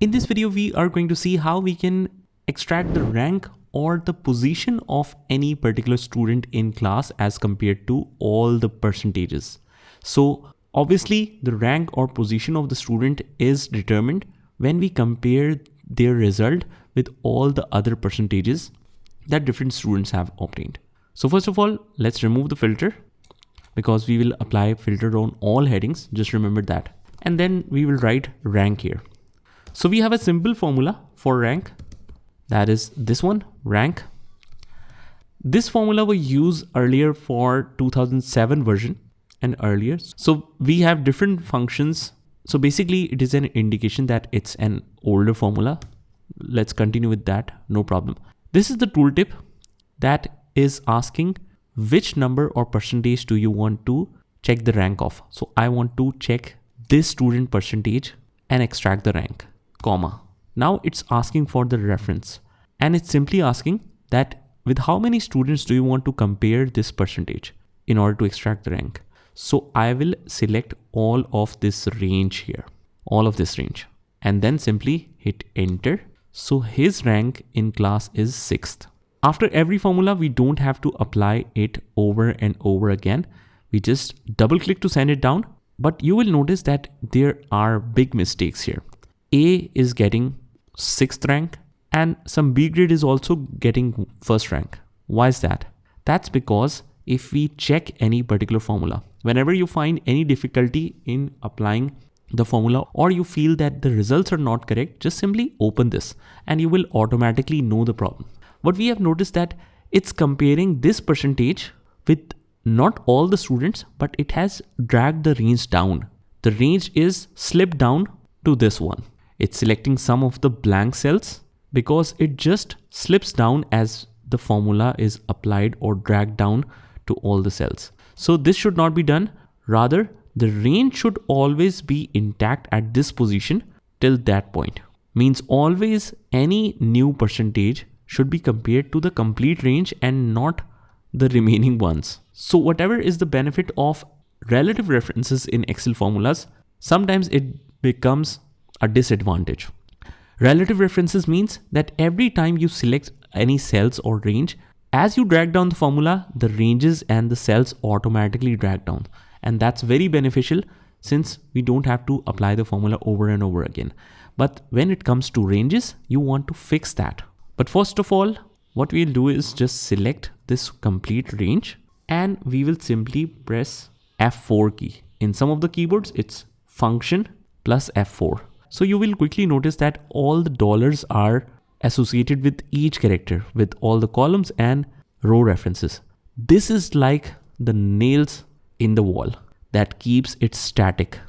In this video, we are going to see how we can extract the rank or the position of any particular student in class as compared to all the percentages. So obviously the rank or position of the student is determined when we compare their result with all the other percentages that different students have obtained. So first of all, let's remove the filter because we will apply filter on all headings. Just remember that. And then we will write rank here. So we have a simple formula for rank. That is this one, rank. This formula was used earlier for 2007 version and earlier. So we have different functions. So basically it is an indication that it's an older formula. Let's continue with that, no problem. This is the tooltip that is asking which number or percentage do you want to check the rank of. So I want to check this student percentage and extract the rank, comma. Now it's asking for the reference and it's simply asking that with how many students do you want to compare this percentage in order to extract the rank. So I will select all of this range here, all of this range, and then simply hit enter. So his rank in class is 6th. After every formula, we don't have to apply it over and over again. We just double click to send it down. But you will notice that there are big mistakes here. A is getting 6th rank and some B grade is also getting 1st rank. Why is that? That's because if we check any particular formula, whenever you find any difficulty in applying the formula or you feel that the results are not correct, just simply open this and you will automatically know the problem. But we have noticed that it's comparing this percentage with not all the students, but it has dragged the range down. The range is slipped down to this one. It's selecting some of the blank cells because it just slips down as the formula is applied or dragged down to all the cells. So this should not be done. Rather, the range should always be intact at this position till that point. Means always any new percentage should be compared to the complete range and not the remaining ones. So whatever is the benefit of relative references in Excel formulas, sometimes it becomes a disadvantage. Relative references means that every time you select any cells or range, as you drag down the formula, the ranges and the cells automatically drag down. And that's very beneficial since we don't have to apply the formula over and over again. But when it comes to ranges, you want to fix that. But first of all, what we'll do is just select this complete range and we will simply press F4 key. In some of the keyboards, it's function plus F4. So you will quickly notice that all the dollars are associated with each character with all the columns and row references. This is like the nails in the wall that keeps it static.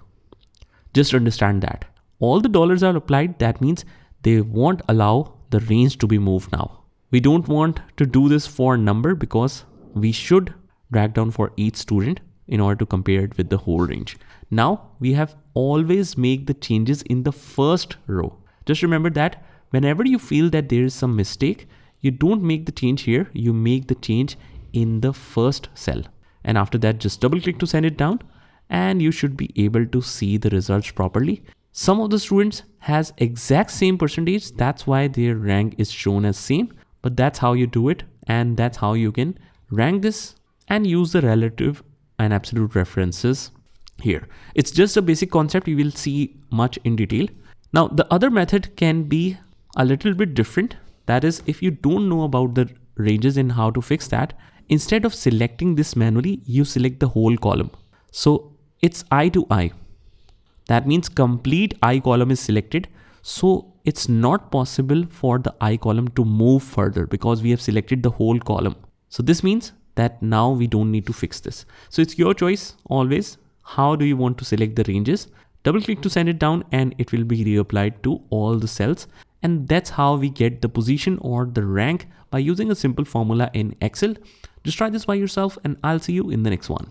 Just understand that. All the dollars are applied. That means they won't allow the range to be moved now. We don't want to do this for number because we should drag down for each student in order to compare it with the whole range. Now we have always make the changes in the first row. Just remember that whenever you feel that there is some mistake, you don't make the change here, you make the change in the first cell. And after that, just double click to send it down and you should be able to see the results properly. Some of the students has exact same percentage. That's why their rank is shown as same, but that's how you do it. And that's how you can rank this and use the relative and absolute references here. It's just a basic concept. We will see much in detail. Now, the other method can be a little bit different. That is, if you don't know about the ranges and how to fix that, instead of selecting this manually, you select the whole column. So it's I to I. That means complete I column is selected. So it's not possible for the I column to move further because we have selected the whole column. So this means that now we don't need to fix this. So it's your choice always. How do you want to select the ranges? Double click to send it down and it will be reapplied to all the cells. And that's how we get the position or the rank by using a simple formula in Excel. Just try this by yourself and I'll see you in the next one.